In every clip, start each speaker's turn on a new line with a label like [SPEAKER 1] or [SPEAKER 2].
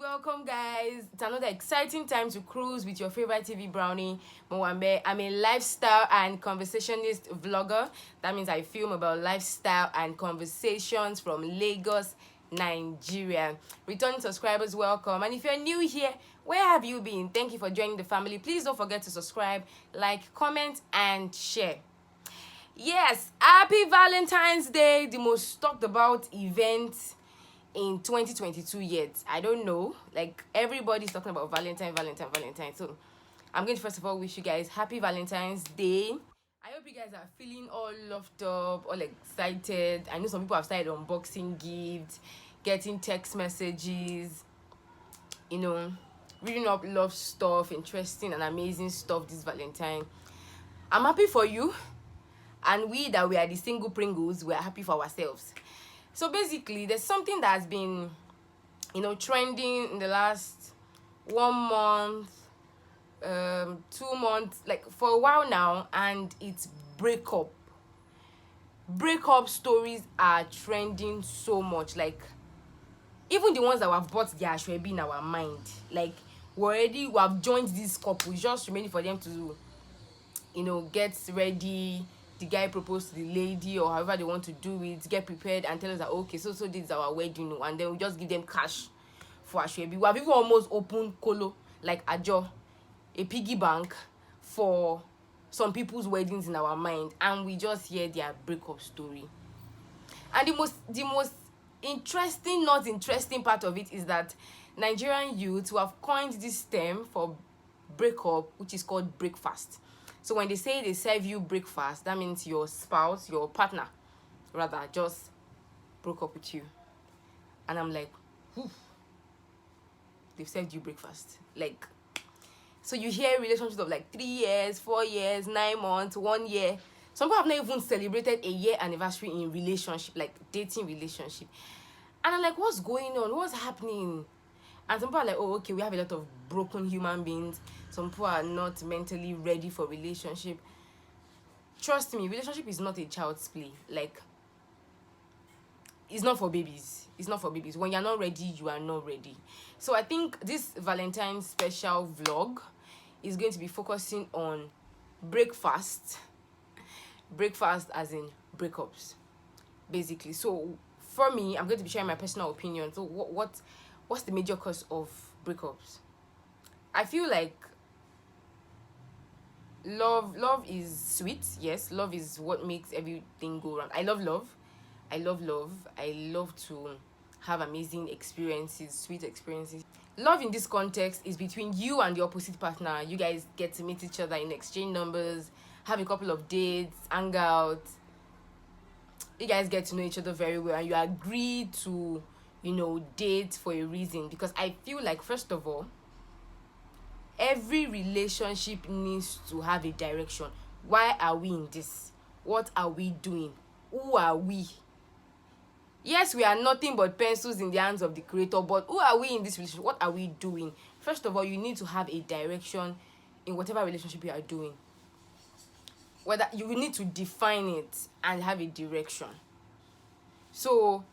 [SPEAKER 1] welcome guys. It's another exciting time to cruise with your favorite TV brownie, Mowanbe. I'm a lifestyle and conversationist vlogger. That means I film about lifestyle and conversations from Lagos, Nigeria. Returning subscribers, welcome. And if you're new here, where have you been? Thank you for joining the family. Please don't forget to subscribe, like, comment, and share. Yes, happy Valentine's Day, the most talked about event in 2022 yet. I don't know, like everybody's talking about Valentine. So I'm going to first of all wish you guys happy Valentine's Day. I hope you guys are feeling all loved up, all excited. I know some people have started unboxing gifts, getting text messages, reading up love stuff, interesting and amazing stuff this Valentine. I'm happy for you, and we that we are the single Pringles, we are happy for ourselves. So basically, there's something that has been, trending in the last 1 month, 2 months, like for a while now, and it's breakup. Breakup stories are trending so much. Like, even the ones that have bought their ashwebi in our mind, like we have joined this couple. It's just remaining for them to, get ready. The guy proposed to the lady, or however they want to do it, get prepared and tell us that okay, so this is our wedding, and then we just give them cash for ashwebi. We have even almost opened kolo, like a piggy bank for some people's weddings in our mind, and we just hear their breakup story. And the most interesting, not interesting part of it is that Nigerian youths who have coined this term for breakup, which is called breakfast. So when they say they serve you breakfast, that means your spouse, your partner, rather, just broke up with you. And I'm like, whew, they've served you breakfast. Like, so you hear relationships of like 3 years, 4 years, 9 months, 1 year. Some people have not even celebrated a year anniversary in relationship, like dating relationship. And I'm like, what's going on? What's happening? And some people are like, oh, okay, we have a lot of broken human beings. Some people are not mentally ready for relationship. Trust me, relationship is not a child's play. Like, it's not for babies. It's not for babies. When you're not ready, you are not ready. So I think this Valentine's special vlog is going to be focusing on breakfast. Breakfast as in breakups, basically. So for me, I'm going to be sharing my personal opinion. So what's the major cause of breakups? I feel like love is sweet. Yes, love is what makes everything go wrong. I love love. I love to have amazing experiences, sweet experiences. Love in this context is between you and the opposite partner. You guys get to meet each other, exchange numbers, have a couple of dates, hang out. You guys get to know each other very well, and you agree to date for a reason. Because I feel like, first of all, every relationship needs to have a direction. Why are we in this? What are we doing? Who are we? Yes, we are nothing but pencils in the hands of the creator, but who are we in this relationship? What are we doing? First of all, you need to have a direction in whatever relationship you are doing. Whether you need to define it and have a direction. So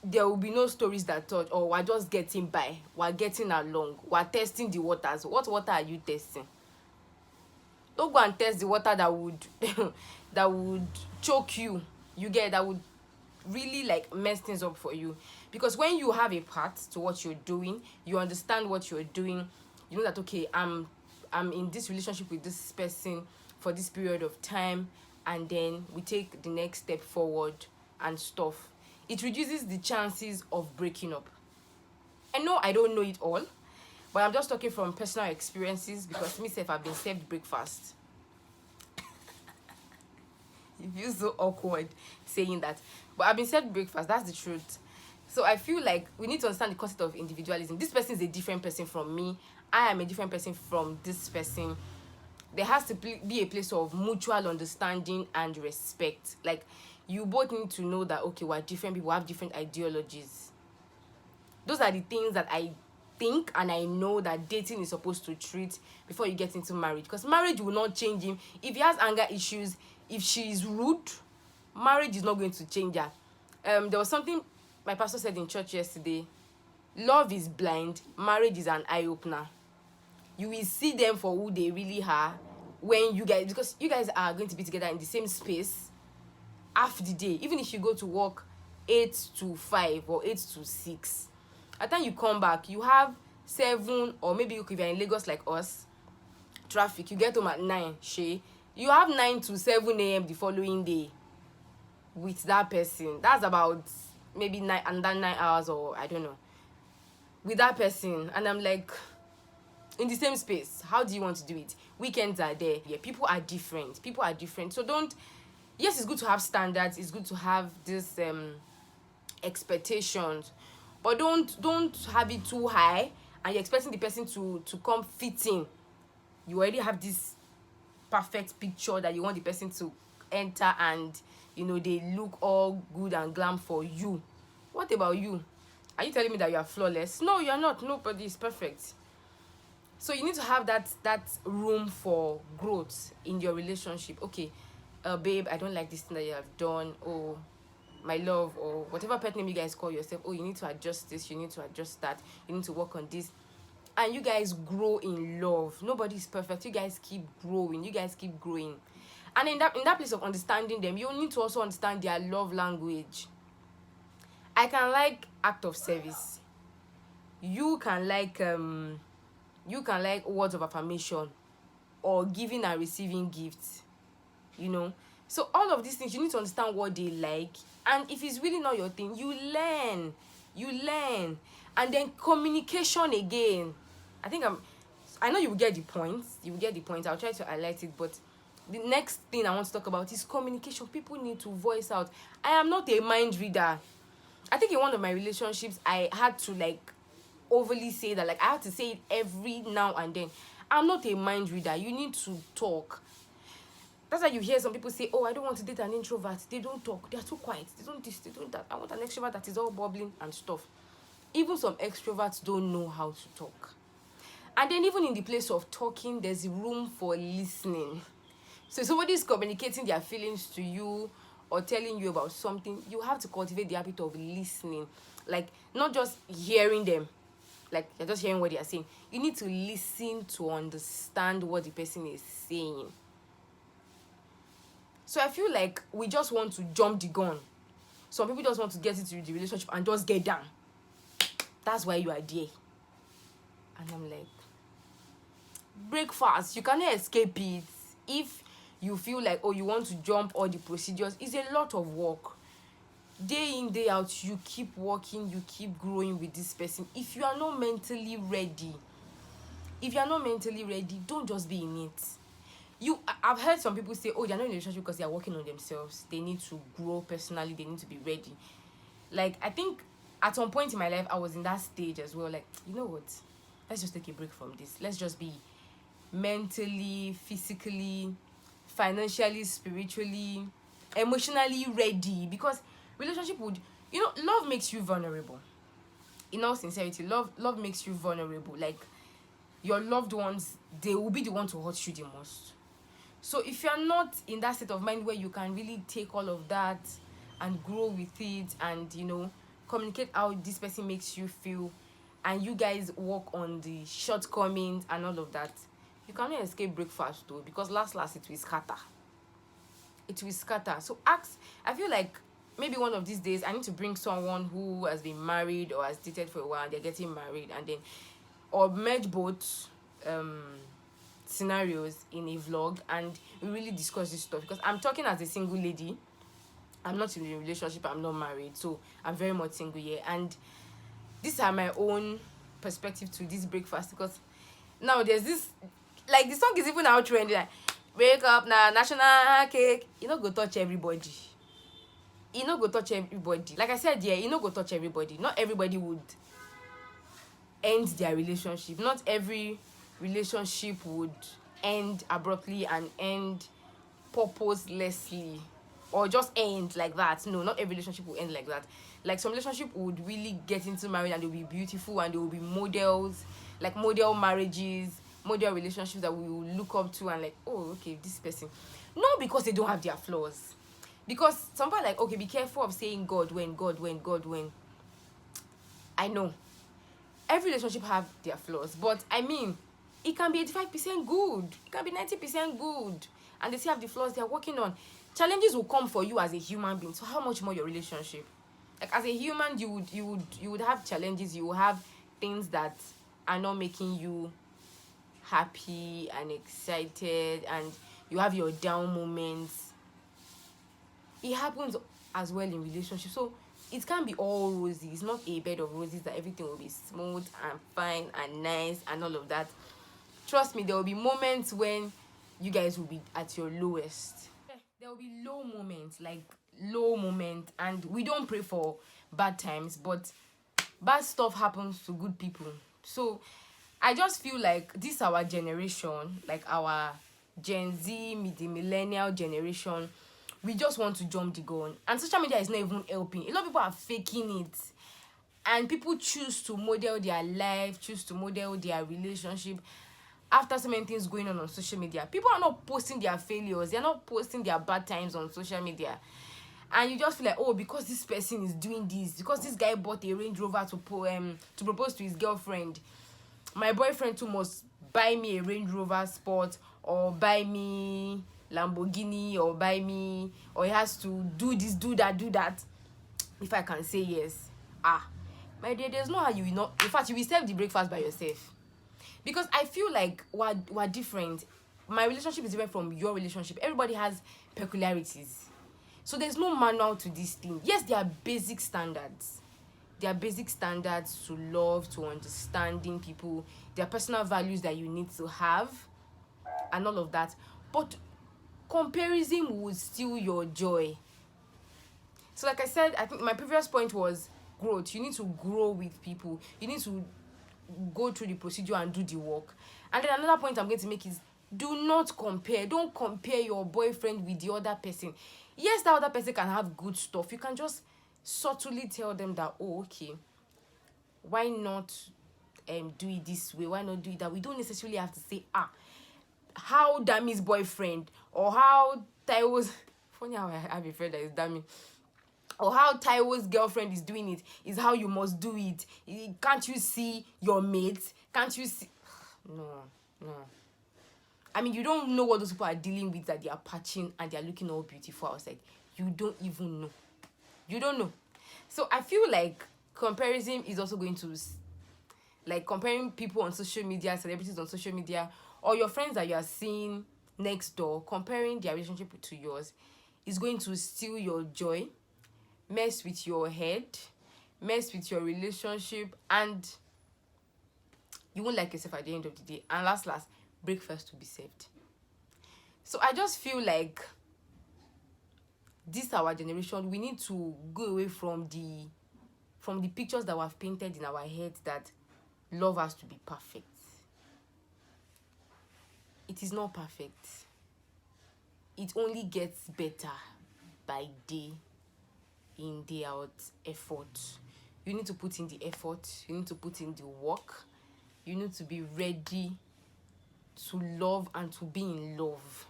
[SPEAKER 1] there will be no stories that thought, oh, we're just getting by, we're getting along, we're testing the waters. What water are you testing? Don't go and test the water that would that would choke you. That would really like mess things up for you. Because when you have a part to what you're doing, you understand what you're doing, you know that okay, I'm in this relationship with this person for this period of time, and then we take the next step forward and stuff. It reduces the chances of breaking up. I know I don't know it all, but I'm just talking from personal experiences, because myself, I've been served breakfast. It feels so awkward saying that, but I've been served breakfast. That's the truth. So I feel like we need to understand the concept of individualism. This person is a different person from me. I am a different person from this person. There has to be a place of mutual understanding and respect. Like, you both need to know that okay, we're different people, have different ideologies. Those are the things that I think and I know that dating is supposed to treat before you get into marriage. Because marriage will not change him. If he has anger issues, if she is rude, marriage is not going to change her. There was something my pastor said in church yesterday. Love is blind, marriage is an eye-opener. You will see them for who they really are when you guys, because you guys are going to be together in the same space half the day. Even if you go to work 8 to 5 or 8 to 6, at the time you come back, you have 7, or maybe if you're in Lagos like us, traffic, you get home at 9, you have 9 to 7 a.m. the following day with that person. That's about maybe 9 and then 9 hours, or I don't know, with that person. And I'm like, in the same space, how do you want to do it? Weekends are there. Yeah, people are different. So don't, yes, it's good to have standards, it's good to have this expectations, but don't have it too high and you're expecting the person to come fit in. You already have this perfect picture that you want the person to enter, and they look all good and glam for you. What about you? Are you telling me that you are flawless? No, you're not. Nobody is perfect. So you need to have that room for growth in your relationship. Okay, babe, I don't like this thing that you have done. Oh, my love, or whatever pet name you guys call yourself. Oh, you need to adjust this, you need to adjust that, you need to work on this. And you guys grow in love. Nobody is perfect. You guys keep growing. And in that place of understanding them, you need to also understand their love language. I can like act of service. You can like words of affirmation, or giving and receiving gifts. So all of these things, you need to understand what they like, and if it's really not your thing, you learn. And then communication again. I know you will get the point. I'll try to highlight it, but the next thing I want to talk about is communication. People need to voice out. I am not a mind reader. I think in one of my relationships, I had to overly say that. I have to say it every now and then. I'm not a mind reader. You need to talk. That's why you hear some people say, oh, I don't want to date an introvert. They don't talk. They are too quiet. They don't this, they don't that. I want an extrovert that is all bubbling and stuff. Even some extroverts don't know how to talk. And then even in the place of talking, there's room for listening. So if somebody is communicating their feelings to you or telling you about something, you have to cultivate the habit of listening. Not just hearing them. You're just hearing what they are saying. You need to listen to understand what the person is saying. So I feel like we just want to jump the gun. Some people just want to get into the relationship and just get down. That's why you are there. And I'm like, break fast. You cannot escape it. If you feel like, oh, you want to jump all the procedures, it's a lot of work. Day in, day out, you keep working, you keep growing with this person. If you are not mentally ready, don't just be in it. I've heard some people say, oh, they're not in a relationship because they are working on themselves. They need to grow personally. They need to be ready. I think at some point in my life, I was in that stage as well. You know what? Let's just take a break from this. Let's just be mentally, physically, financially, spiritually, emotionally ready. Because relationship love makes you vulnerable. In all sincerity, love makes you vulnerable. Your loved ones, they will be the one to hurt you the most. So if you're not in that state of mind where you can really take all of that and grow with it, and communicate how this person makes you feel, and you guys work on the shortcomings and all of that, you cannot escape breakfast though, because last it will scatter. So I feel like maybe one of these days I need to bring someone who has been married or has dated for a while and they're getting married, and then or merge both scenarios in a vlog, and we really discuss this stuff, because I'm talking as a single lady. I'm not in a relationship, I'm not married, so I'm very much single here, and these are my own perspective to this breakfast. Because now there's this, the song is even out trendy, break up now, national cake. Go touch everybody. Go touch everybody. Like I said, yeah, go touch everybody. Not everybody would end their relationship. Not every relationship would end abruptly and end purposelessly, or just end like that. No, not every relationship will end like that. Some relationship would really get into marriage and they'll be beautiful, and they will be models, model marriages, model relationships that we will look up to, and oh, okay, this person. Not because they don't have their flaws. Because some people okay, be careful of saying God when. I know. every relationship have their flaws, but I mean, it can be 85% good, it can be 90% good, and they still have the flaws they're working on. Challenges will come for you as a human being, so how much more your relationship? Like, as a human, you would have challenges, you will have things that are not making you happy and excited, and you have your down moments. It happens as well in relationships, so it can't be all rosy. It's not a bed of roses that everything will be smooth and fine and nice and all of that. Trust me, there will be moments when you guys will be at your lowest. There will be low moments, like low moment, and we don't pray for bad times, but bad stuff happens to good people. So I just feel like this our generation, like our Gen Z, the millennial generation, we just want to jump the gun, and social media is not even helping. A lot of people are faking it, and people choose to model their life, choose to model their relationship after so many things going on social media. People are not posting their failures, they're not posting their bad times on social media, and you just feel like, oh, because this person is doing this, because this guy bought a Range Rover to propose to his girlfriend, my boyfriend too must buy me a Range Rover Sport, or buy me Lamborghini, or buy me, or he has to do this, do that if I can say yes. My dear, there's no how you will not, in fact, you will serve the breakfast by yourself. Because I feel like we're different. My relationship is different from your relationship. Everybody has peculiarities, so there's no manual to this thing. Yes, there are basic standards. There are basic standards to love, to understanding people. There are personal values that you need to have, and all of that. But comparison will steal your joy. So like I said, I think my previous point was growth. You need to grow with people. You need to go through the procedure and do the work. And then another point I'm going to make is, do not compare. Don't compare your boyfriend with the other person. Yes, that other person can have good stuff. You can just subtly tell them that, oh, okay, why not do it this way? Why not do it that? We don't necessarily have to say, how Dami's boyfriend, or how Taiwo's funny how I have a friend that is Dami, or how Taiwo's girlfriend is doing it is how you must do it. Can't you see your mates? Can't you see? No. I mean, you don't know what those people are dealing with, that they are patching and they are looking all beautiful outside. You don't even know. You don't know. So I feel like comparison is also going to, like, comparing people on social media, celebrities on social media, or your friends that you are seeing next door, comparing their relationship to yours, is going to steal your joy, mess with your head, mess with your relationship, and you won't like yourself at the end of the day. And last, breakfast will be served. So I just feel like this our generation, we need to go away from the pictures that were painted in our heads that love has to be perfect. It is not perfect. It only gets better by day in, day out effort. You need to put in the effort. You need to put in the work. You need to be ready to love and to be in love.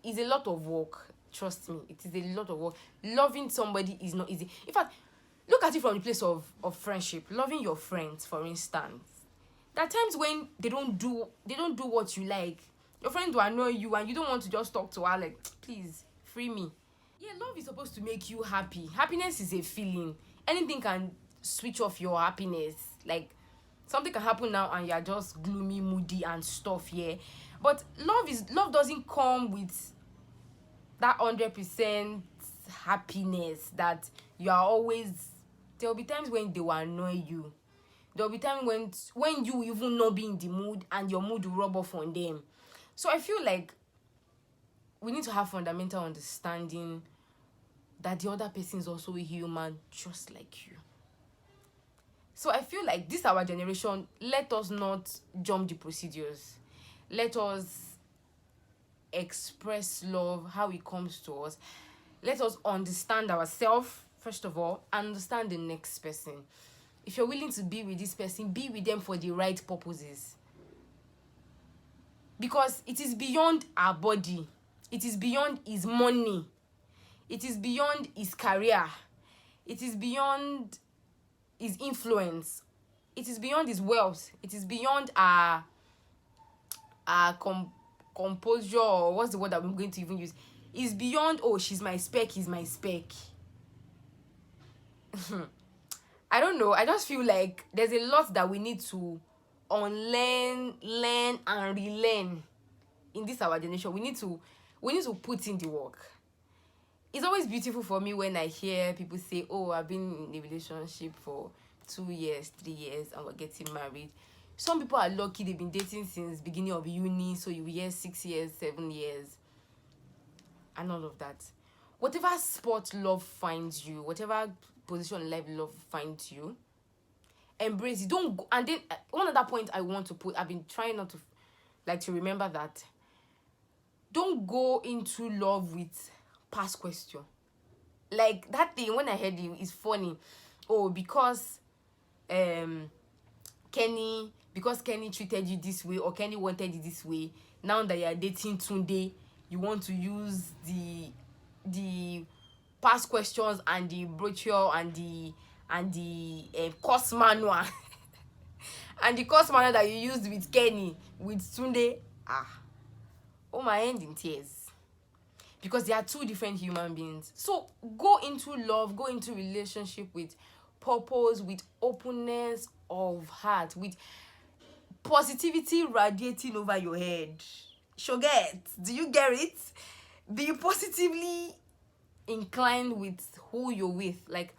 [SPEAKER 1] It's a lot of work. Trust me, it is a lot of work. Loving somebody is not easy. In fact, look at it from the place of friendship. Loving your friends, for instance. There are times when they don't do what you like. Your friend will annoy you and you don't want to just talk to her like, please, free me. Yeah, love is supposed to make you happy. Happiness is a feeling. Anything can switch off your happiness. Like, something can happen now and you're just gloomy, moody and stuff, yeah. But love doesn't come with that 100% happiness that you are always. There will be times when they will annoy you. There will be times when you even not be in the mood and your mood will rub off on them. So I feel like we need to have fundamental understanding that the other person is also a human just like you. So I feel like this our generation, let us not jump the procedures. Let us express love how it comes to us. Let us understand ourselves, first of all, and understand the next person. If you're willing to be with this person, be with them for the right purposes. Because it is beyond our body. It is beyond his money. It is beyond his career. It is beyond his influence it is beyond his wealth. It is beyond our composure, or what's the word that I'm going to even use. It's beyond, oh, she's my spec, he's my spec. I don't know. I just feel like there's a lot that we need to unlearn, learn, and relearn in this our generation. We need to put in the work. It's always beautiful for me when I hear people say, oh, I've been in a relationship for 2 years, 3 years, and we're getting married. Some people are lucky, they've been dating since beginning of uni, so you hear 6 years, 7 years, and all of that. Whatever spot love finds you, whatever position in life love finds you, embrace it. Don't go. And then one other point I want to put, I've been trying not to remember that. Don't go into love with past question. Like that thing, when I heard it, it's funny. Oh, because Kenny treated you this way, or Kenny wanted you this way, now that you are dating Tunde, you want to use the past questions and the brochure and the course manual and the course manual that you used with Kenny, with Tunde. Oh, my hand in tears, because they are two different human beings. So go into love, go into relationship with purpose, with openness of heart, with positivity radiating over your head. Shoget, do you get it? Be positively inclined with who you're with. Like,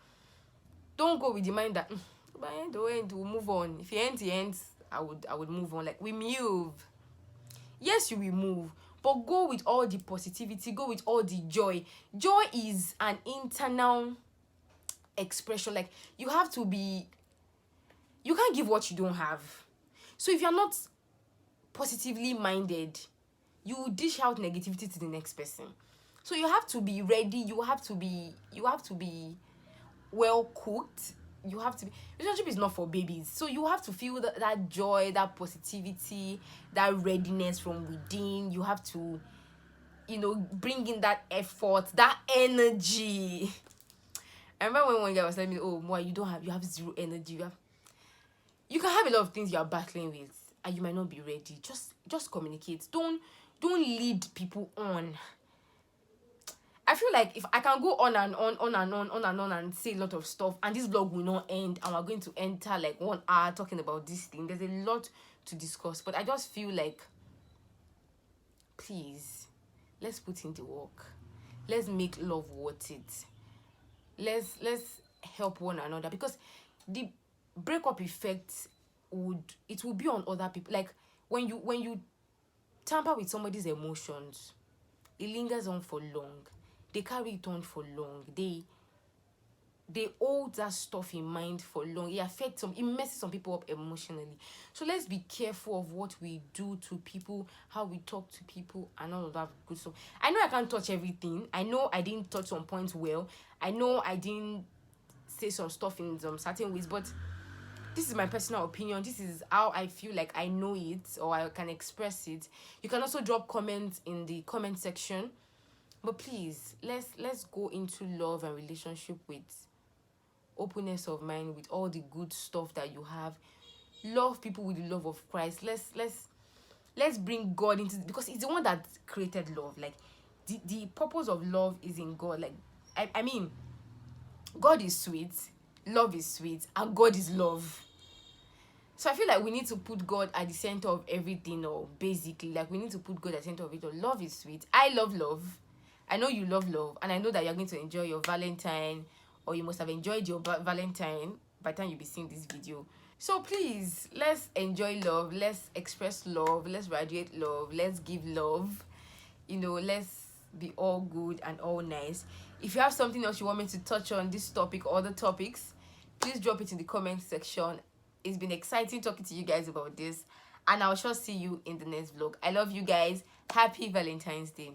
[SPEAKER 1] don't go with the mind that by end we'll move on. If it ends, I would move on. Like, we move. Yes, you will move, but go with all the positivity, go with all the joy. Joy is an internal expression. Like, you can't give what you don't have. So if you're not positively minded, you will dish out negativity to the next person. So you have to be ready, you have to be well cooked. Relationship is not for babies. So you have to feel that joy, that positivity, that readiness from within. You have to, bring in that effort, that energy. I remember when one guy was telling me, oh, Moa, you have zero energy. You can have a lot of things you are battling with, and you might not be ready. Just communicate. Don't lead people on. I feel like if I can go on and on and say a lot of stuff, and this vlog will not end, and we're going to enter like 1 hour talking about this thing. There's a lot to discuss, but I just feel like, please, let's put in the work. Let's make love worth it. Let's help one another, because the breakup effect will be on other people. Like, when you tamper with somebody's emotions, it lingers on for long. They carry it on for long. They hold that stuff in mind for long. It messes some people up emotionally. So let's be careful of what we do to people, how we talk to people, and all of that good stuff. I know I can't touch everything. I know I didn't touch some points well. I know I didn't say some stuff in some certain ways, but this is my personal opinion. This is how I feel like I know it, or I can express it. You can also drop comments in the comment section. But please, let's go into love and relationship with openness of mind, with all the good stuff that you have. Love people with the love of Christ. Let's bring God into it, because it's the one that created love. Like, the purpose of love is in God. Like, I mean, God is sweet, love is sweet, and God is love. So I feel like we need to put God at the center of everything, or basically, like, we need to put God at the center of it. Or love is sweet. I love love. I know you love love, and I know that you're going to enjoy your Valentine, or you must have enjoyed your Valentine by the time you'll be seeing this video. So please, let's enjoy love, let's express love, let's radiate love, let's give love. Let's be all good and all nice. If you have something else you want me to touch on this topic or other topics, please drop it in the comment section. It's been exciting talking to you guys about this, and I'll sure see you in the next vlog. I love you guys. Happy Valentine's Day.